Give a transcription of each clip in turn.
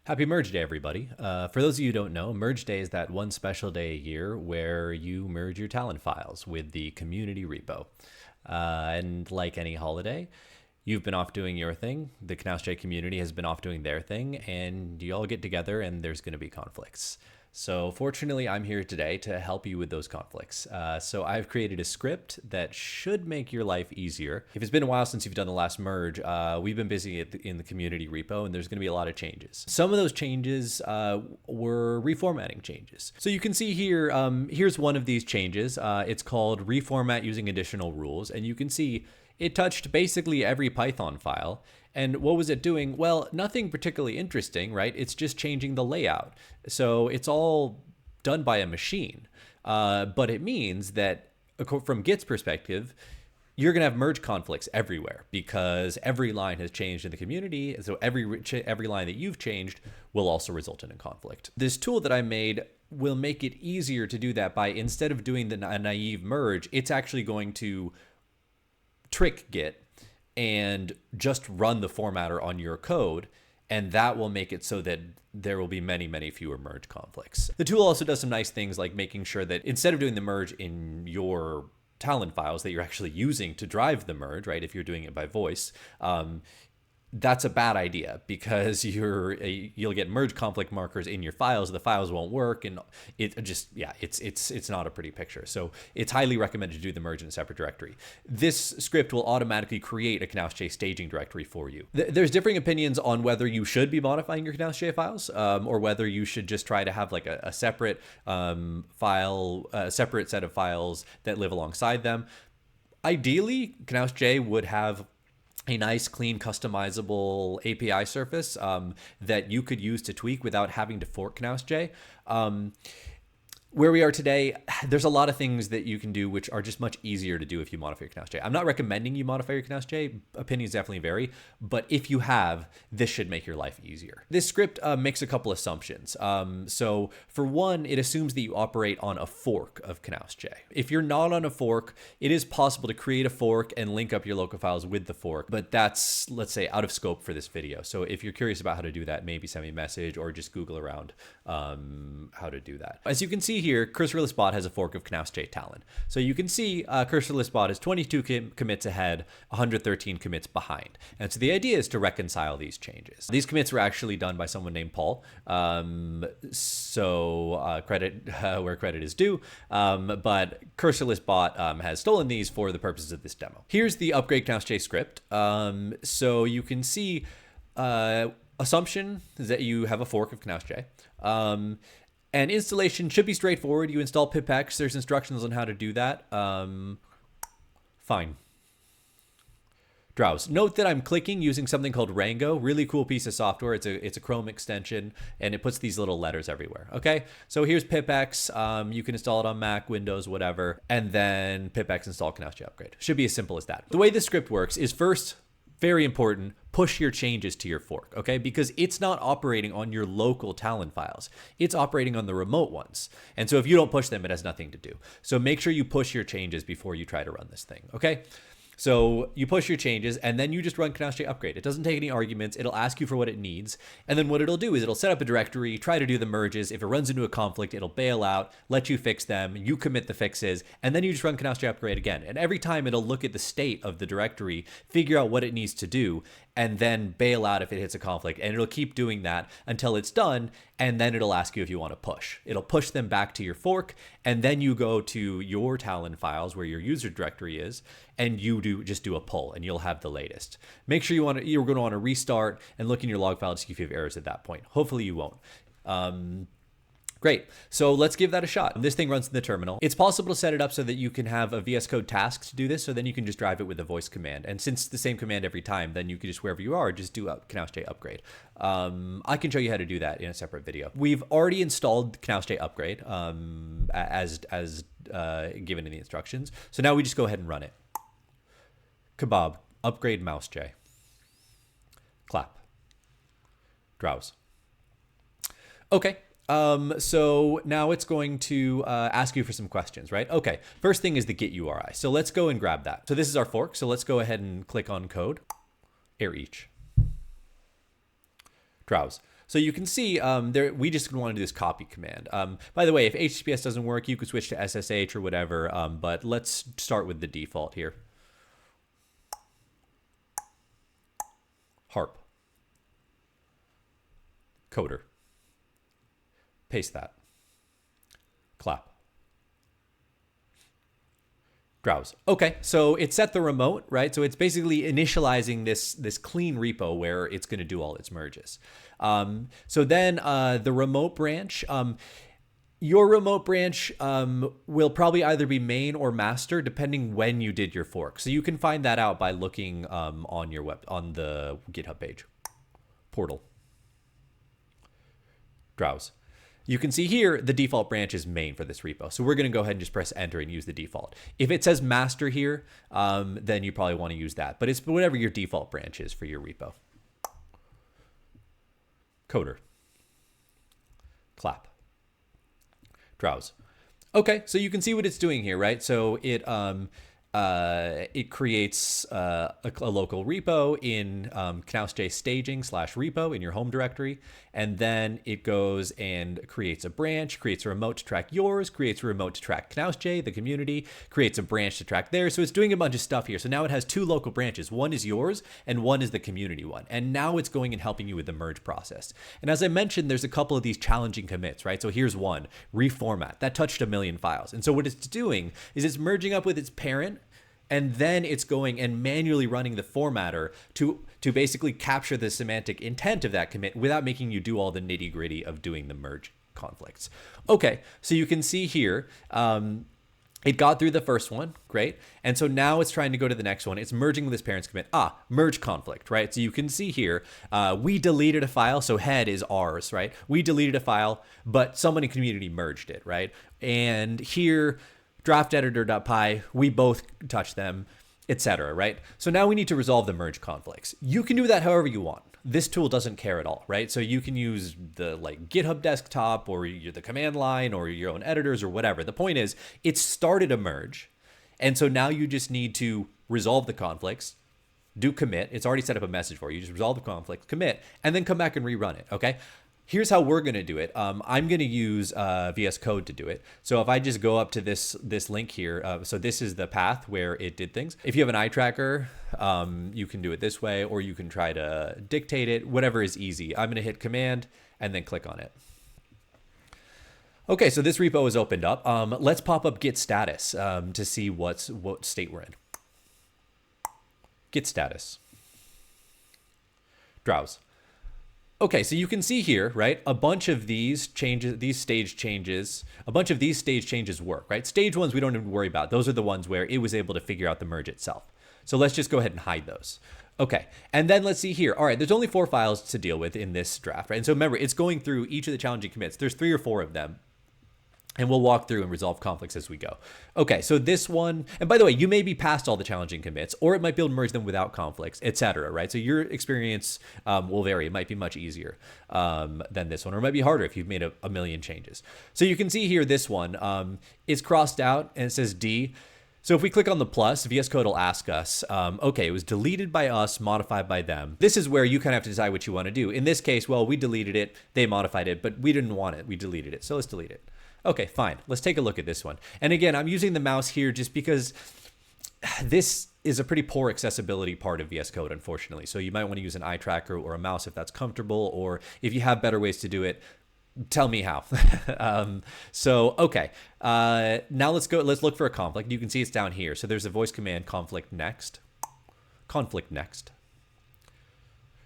Happy Merge Day, everybody. For those of you who don't know, Merge Day is that one special day a year where you merge your Talon files with the community repo. And like any holiday, you've been off doing your thing, the Canals.js community has been off doing their thing, and you all get together and there's going to be conflicts. So fortunately, I'm here today to help you with those conflicts. So I've created a script that should make your life easier. If it's been a while since you've done the last merge, we've been busy in the community repo, and there's going to be a lot of changes. Some of those changes were reformatting changes. So you can see here, here's one of these changes. It's called reformat using additional rules, and you can see it touched basically every Python file. And what was it doing? Well, nothing particularly interesting, right? It's just changing the layout. So it's all done by a machine. But it means that from Git's perspective, you're going to have merge conflicts everywhere because every line has changed in the community. So every line that you've changed will also result in a conflict. This tool that I made will make it easier to do that by, instead of doing the naive merge, it's actually going to trick Git and just run the formatter on your code, and that will make it so that there will be many, many fewer merge conflicts. The tool also does some nice things like making sure that instead of doing the merge in your Talon files that you're actually using to drive the merge, right? If you're doing it by voice, that's a bad idea because you'll get merge conflict markers in your files. The files won't work, and it's not a pretty picture. So it's highly recommended to do the merge in a separate directory. This script will automatically create a Canals.js staging directory for you. There's differing opinions on whether you should be modifying your Canals.js files or whether you should just try to have like a separate separate set of files that live alongside them. Ideally, Canals.js would have a nice, clean, customizable API surface that you could use to tweak without having to fork Canals.js. Where we are today, there's a lot of things that you can do which are just much easier to do if you modify your Canals.js. I'm not recommending you modify your Canals.js. Opinions definitely vary, but if you have, this should make your life easier. This script makes a couple assumptions. So for one, it assumes that you operate on a fork of Canals.js. If you're not on a fork, it is possible to create a fork and link up your local files with the fork, but that's, let's say, out of scope for this video. So if you're curious about how to do that, maybe send me a message or just Google around how to do that. As you can see here, Cursorless bot has a fork of Canals.js Talon. So you can see Cursorless bot is 22 commits ahead, 113 commits behind. And so the idea is to reconcile these changes. These commits were actually done by someone named Paul. Credit where credit is due. But Cursorless bot has stolen these for the purposes of this demo. Here's the upgrade Canals.js script. So you can see assumption is that you have a fork of Canals.js. And installation should be straightforward. You install pipx. There's instructions on how to do that. Fine. Drowse. Note that I'm clicking using something called Rango. Really cool piece of software. It's a Chrome extension, and it puts these little letters everywhere. Okay, so here's pipx. You can install it on Mac, Windows, whatever, and then pipx install Canals.js upgrade. Should be as simple as that. The way this script works is first, very important, push your changes to your fork, okay? Because it's not operating on your local Talon files. It's operating on the remote ones. And so if you don't push them, it has nothing to do. So make sure you push your changes before you try to run this thing, okay? So you push your changes and then you just run Canals.js upgrade. It doesn't take any arguments. It'll ask you for what it needs. And then what it'll do is it'll set up a directory, try to do the merges. If it runs into a conflict, it'll bail out, let you fix them. You commit the fixes, and then you just run Canals.js upgrade again. And every time it'll look at the state of the directory, figure out what it needs to do, and then bail out if it hits a conflict. And it'll keep doing that until it's done. And then it'll ask you if you want to push. It'll push them back to your fork. And then you go to your Talon files where your user directory is, and you just do a pull, and you'll have the latest. Make sure you're going to want to restart and look in your log file to see if you have errors at that point. Hopefully you won't. Great. So let's give that a shot. This thing runs in the terminal. It's possible to set it up so that you can have a VSCode task to do this. So then you can just drive it with a voice command. And since it's the same command every time, then you can just, wherever you are, just do a Canals.js upgrade. I can show you how to do that in a separate video. We've already installed Canals.js upgrade as given in the instructions. So now we just go ahead and run it. Kebab, upgrade mouse.js. Clap. Drowse. Okay. So now it's going to ask you for some questions, right? Okay, first thing is the git URI. So let's go and grab that. So this is our fork. So let's go ahead and click on code, air each. Drowse. So you can see there, we just want to do this copy command. By the way, if HTTPS doesn't work, you could switch to SSH or whatever, but let's start with the default here. Harp. Coder. Paste that. Clap. Drowse. Okay, so it set the remote, right? So it's basically initializing this clean repo where it's going to do all its merges. So then the remote branch, your remote branch will probably either be main or master depending when you did your fork. So you can find that out by looking on the GitHub page. Portal. Drowse. You can see here the default branch is main for this repo. So we're going to go ahead and just press enter and use the default. If it says master here, then you probably want to use that. But it's whatever your default branch is for your repo. Coder. Clap. Drowse. Okay, so you can see what it's doing here, right? So it creates a local repo in knausj staging /repo in your home directory. And then it goes and creates a branch, creates a remote to track yours, creates a remote to track knausj, the community, creates a branch to track theirs. So it's doing a bunch of stuff here. So now it has two local branches. One is yours and one is the community one. And now it's going and helping you with the merge process. And as I mentioned, there's a couple of these challenging commits, right? So here's one, reformat. That touched 1 million files. And so what it's doing is it's merging up with its parent, and then it's going and manually running the formatter to basically capture the semantic intent of that commit without making you do all the nitty gritty of doing the merge conflicts. Okay, so you can see here, it got through the first one, great. And so now it's trying to go to the next one. It's merging with its parent's commit. Merge conflict, right? So you can see here, we deleted a file, so head is ours, right? We deleted a file, but someone in community merged it, right? And here, draft_editor.py, we both touch them, etc., right? So now we need to resolve the merge conflicts. You can do that however you want. This tool doesn't care at all, right? So you can use the GitHub desktop or the command line or your own editors or whatever. The point is, it started a merge. And so now you just need to resolve the conflicts, do commit. It's already set up a message for you. Just resolve the conflict, commit, and then come back and rerun it, okay? Here's how we're going to do it. I'm going to use VS Code to do it. So if I just go up to this link here, so this is the path where it did things. If you have an eye tracker, you can do it this way, or you can try to dictate it, whatever is easy. I'm going to hit command and then click on it. Okay, so this repo is opened up. Let's pop up git status to see what state we're in. Git status. Drowse. Okay, so you can see here, right, a bunch of these changes, these stage changes, work, right? Stage ones we don't even worry about. Those are the ones where it was able to figure out the merge itself. So let's just go ahead and hide those. Okay, and then let's see here. All right, there's only 4 files to deal with in this draft, right? And so remember, it's going through each of the challenging commits. There's 3 or 4 of them. And we'll walk through and resolve conflicts as we go. Okay, so this one, and by the way, you may be past all the challenging commits, or it might be able to merge them without conflicts, etc., right? So your experience will vary. It might be much easier than this one, or it might be harder if you've made a million changes. So you can see here, this one is crossed out and it says D. So if we click on the plus, VS Code will ask us, okay, it was deleted by us, modified by them. This is where you kind of have to decide what you want to do. In this case, well, we deleted it, they modified it, but we didn't want it, we deleted it, so let's delete it. Okay, fine. Let's take a look at this one. And again, I'm using the mouse here just because this is a pretty poor accessibility part of VS Code, unfortunately. So you might want to use an eye tracker or a mouse if that's comfortable, or if you have better ways to do it, tell me how. Okay. Now let's look for a conflict. You can see it's down here. So there's a voice command, conflict next. Conflict next.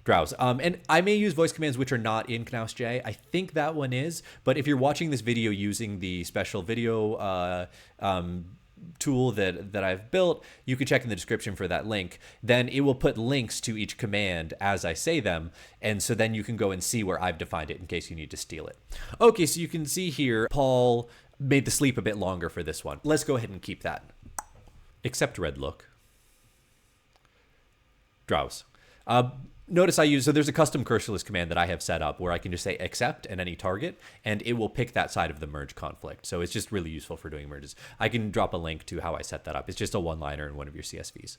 Drowse. And I may use voice commands which are not in knausj. I think that one is, but if you're watching this video using the special video tool that I've built, you can check in the description for that link. Then it will put links to each command as I say them, and so then you can go and see where I've defined it in case you need to steal it. Okay, so you can see here, Paul made the sleep a bit longer for this one. Let's go ahead and keep that. Accept red look. Drowse. Notice so there's a custom cursorless command that I have set up where I can just say accept and any target, and it will pick that side of the merge conflict. So it's just really useful for doing merges. I can drop a link to how I set that up. It's just a one-liner in one of your CSVs.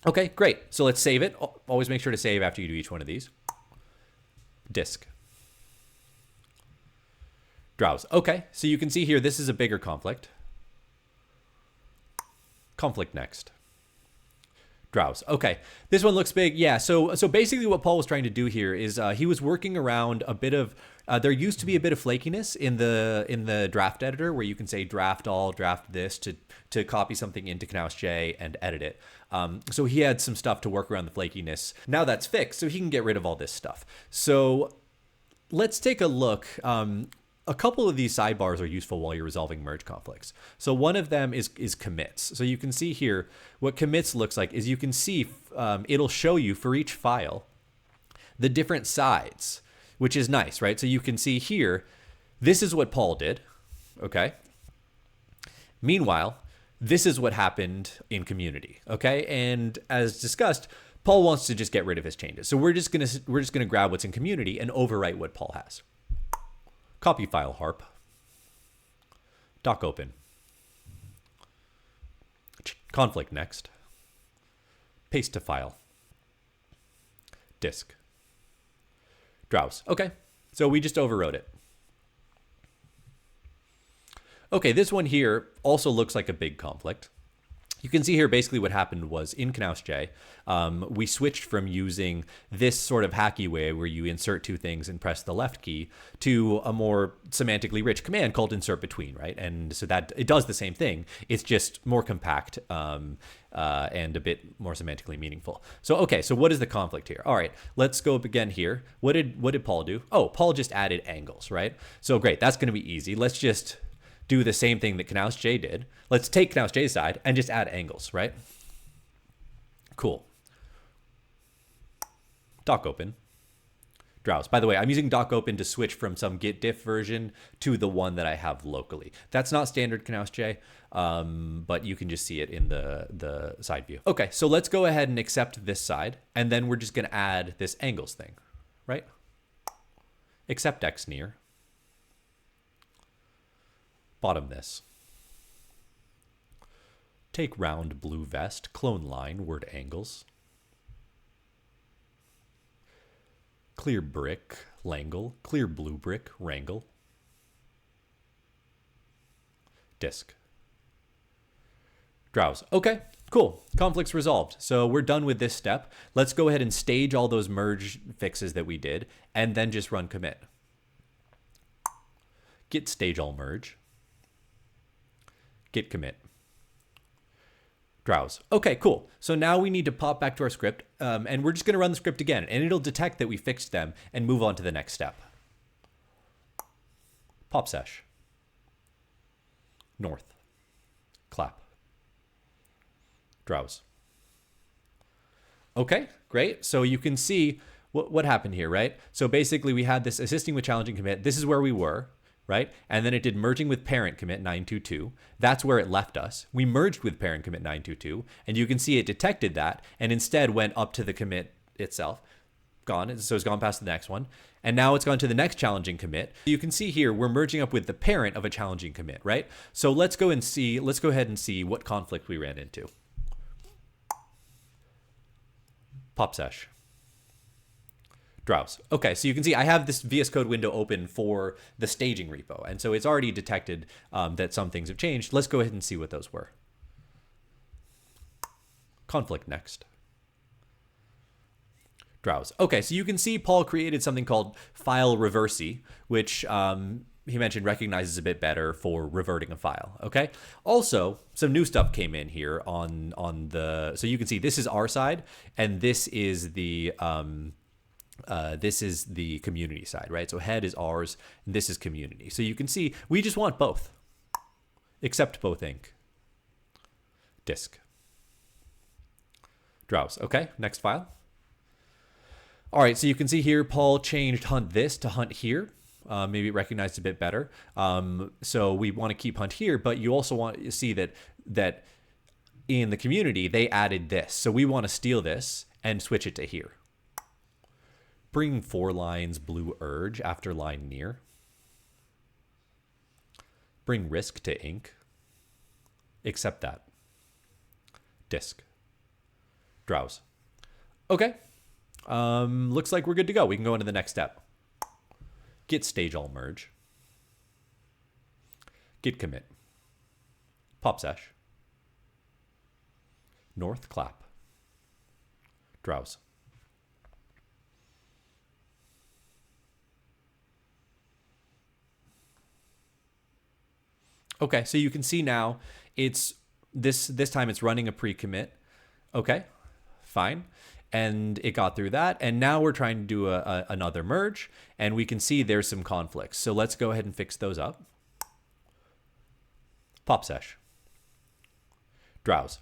Okay, great. So let's save it. Always make sure to save after you do each one of these. disk, drowse. Okay, so you can see here, this is a bigger conflict. Conflict next. Drowse. Okay, this one looks big. Yeah, so basically what Paul was trying to do here is he was working around a bit of, there used to be a bit of flakiness in the draft editor where you can say draft all, draft this to copy something into Knaus-J and edit it. So he had some stuff to work around the flakiness. Now that's fixed, so he can get rid of all this stuff. So let's take a look. A couple of these sidebars are useful while you're resolving merge conflicts. So one of them is commits. So you can see here what commits looks like is you can see it'll show you for each file the different sides, which is nice, right? So you can see here, this is what Paul did, okay? Meanwhile, this is what happened in community, okay? And as discussed, Paul wants to just get rid of his changes. So we're just gonna grab what's in community and overwrite what Paul has. Copy file harp, doc open, conflict next, paste to file, disk, drowse. Okay, so we just overwrote it. Okay, this one here also looks like a big conflict. You can see here basically what happened was in Knaus-J, we switched from using this sort of hacky way where you insert two things and press the left key to a more semantically rich command called insert between, right? And so that it does the same thing. It's just more compact and a bit more semantically meaningful. So, okay, so what is the conflict here? All right, let's go up again here. What did Paul do? Oh, Paul just added angles, right? So great, that's going to be easy. Let's just do the same thing that Knaus-J did. Let's take Knaus-J's side and just add angles, right? Cool. Doc open. Drowse. By the way, I'm using doc open to switch from some git diff version to the one that I have locally. That's not standard Knaus-J, but you can just see it in the side view. Okay, so let's go ahead and accept this side, and then we're just gonna add this angles thing, right? Accept x near. Bottom this. Take round blue vest, clone line, word angles. Clear brick, langle, clear blue brick, wrangle. Disk. Drowse. Okay, cool. Conflicts resolved. So we're done with this step. Let's go ahead and stage all those merge fixes that we did, and then just run commit. Git stage all merge. Git commit. Drowse. Okay, cool. So now we need to pop back to our script, and we're just going to run the script again, and it'll detect that we fixed them and move on to the next step. Pop sesh. North. Clap. Drowse. Okay, great. So you can see what happened here, right? So basically we had this assisting with challenging commit. This is where we were, right? And then it did merging with parent commit 922. That's where it left us. We merged with parent commit 922, and you can see it detected that and instead went up to the commit itself. Gone. So it's gone past the next one. And now it's gone to the next challenging commit. You can see here we're merging up with the parent of a challenging commit, right? So let's go ahead and see what conflict we ran into. Pop sesh. Drowse. Okay, so you can see I have this VS Code window open for the staging repo, and so it's already detected that some things have changed. Let's go ahead and see what those were. Conflict next. Drowse. Okay, so you can see Paul created something called file reversey, which he mentioned recognizes a bit better for reverting a file. Okay. Also, some new stuff came in here on the. So you can see this is our side, and this is the community side, right? So head is ours, and this is community. So you can see we just want both. Accept both inc. Disk. Drowse. Okay, next file. All right, so you can see here Paul changed hunt this to hunt here. Maybe it recognized a bit better. So we want to keep hunt here, but you also want to see that in the community they added this. So we want to steal this and switch it to here. Bring 4 lines blue urge after line near. Bring risk to inc. Accept that. Disk. Drowse. Okay. Looks like we're good to go. We can go into the next step. Git stage all merge. Git commit. Pop sesh. North clap. Drowse. Okay, so you can see now it's this time it's running a pre-commit. Okay, fine. And it got through that. And now we're trying to do another merge, and we can see there's some conflicts. So let's go ahead and fix those up. Pop sesh. Drowse.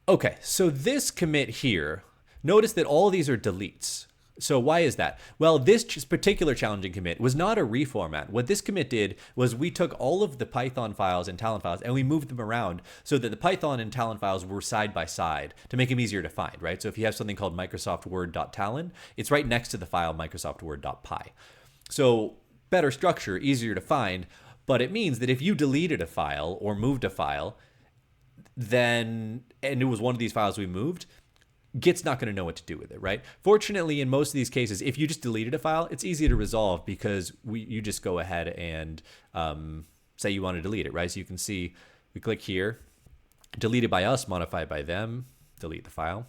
Okay, so this commit here, notice that all these are deletes. So why is that? Well, this particular challenging commit was not a reformat. What this commit did was we took all of the Python files and Talon files and we moved them around so that the Python and Talon files were side by side to make them easier to find, right? So if you have something called Microsoft Word.talon, it's right next to the file Microsoft Word.py. So better structure, easier to find, but it means that if you deleted a file or moved a file, then, and it was one of these files we moved, Git's not going to know what to do with it, right? Fortunately, in most of these cases, if you just deleted a file, it's easy to resolve because you just go ahead and say you want to delete it, right? So you can see we click here, deleted by us, modified by them, delete the file.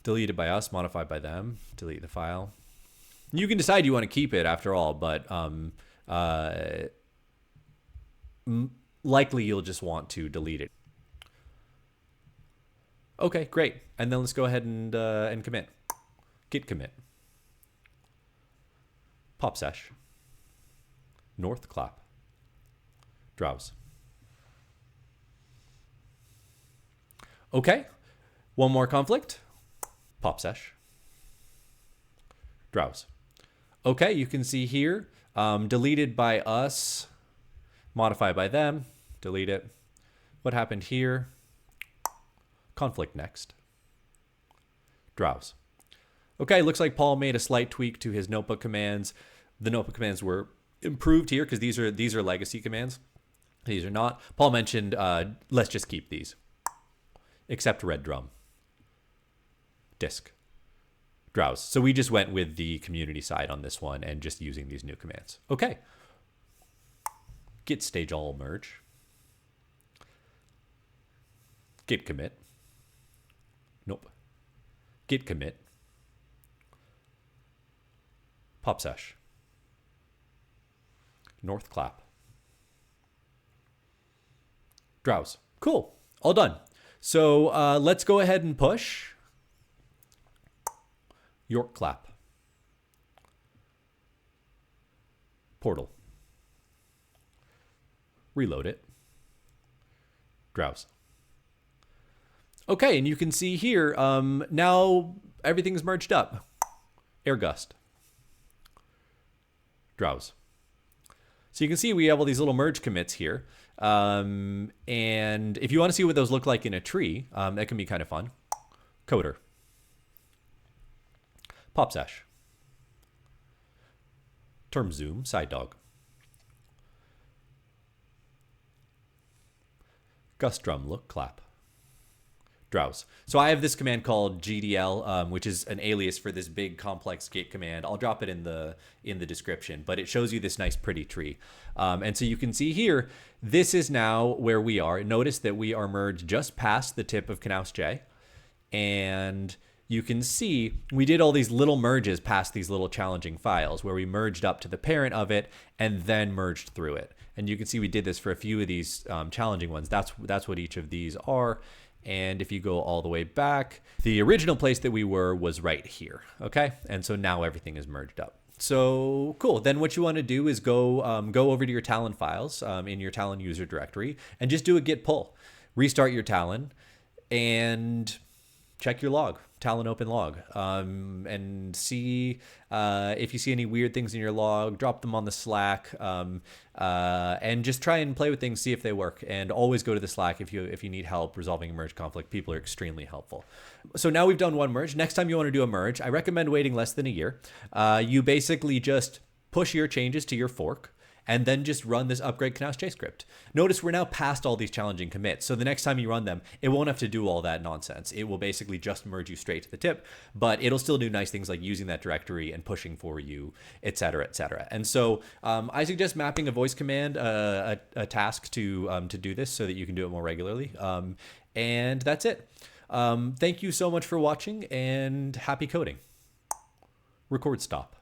Deleted by us, modified by them, delete the file. You can decide you want to keep it after all, but likely you'll just want to delete it. Okay, great. And then let's go ahead and commit. Git commit. Pop sesh. North clap. Drowse. Okay, one more conflict. Pop sesh. Drowse. Okay, you can see here, deleted by us, modified by them, delete it. What happened here? Conflict next. Drowse. Okay, looks like Paul made a slight tweak to his notebook commands. The notebook commands were improved here because these are legacy commands. These are not. Paul mentioned let's just keep these. Except red drum. Disk. Drowse. So we just went with the community side on this one and just using these new commands. Okay. Git stage all merge. Git commit. Nope. Git commit. Pop sesh. North clap. Drowse. Cool. All done. So let's go ahead and push. York clap. Portal. Reload it. Drowse. Okay, and you can see here, now everything's merged up. Air gust. Drowse. So you can see we have all these little merge commits here. And if you want to see what those look like in a tree, that can be kind of fun. Coder. Pop sesh. Term zoom, side dog. Gust drum, look, clap. Drowse. So I have this command called GDL, which is an alias for this big complex Git command. I'll drop it in the description, but it shows you this nice pretty tree. And so you can see here, this is now where we are. Notice that we are merged just past the tip of Knaus J. And you can see we did all these little merges past these little challenging files where we merged up to the parent of it and then merged through it. And you can see we did this for a few of these challenging ones. That's what each of these are. And if you go all the way back, the original place that we were was right here, okay? And so now everything is merged up. So cool. Then what you want to do is go over to your Talon files in your Talon user directory and just do a git pull. Restart your Talon and check your log, Talon open log, and see if you see any weird things in your log, drop them on the Slack, and just try and play with things, see if they work. And always go to the Slack if you need help resolving a merge conflict. People are extremely helpful. So now we've done one merge. Next time you want to do a merge, I recommend waiting less than a year. You basically just push your changes to your fork, and then just run this upgrade canals JScript. Notice we're now past all these challenging commits. So the next time you run them, it won't have to do all that nonsense. It will basically just merge you straight to the tip, but it'll still do nice things like using that directory and pushing for you, et cetera, et cetera. And so I suggest mapping a voice command, a task to do this so that you can do it more regularly. And that's it. Thank you so much for watching, and happy coding. Record stop.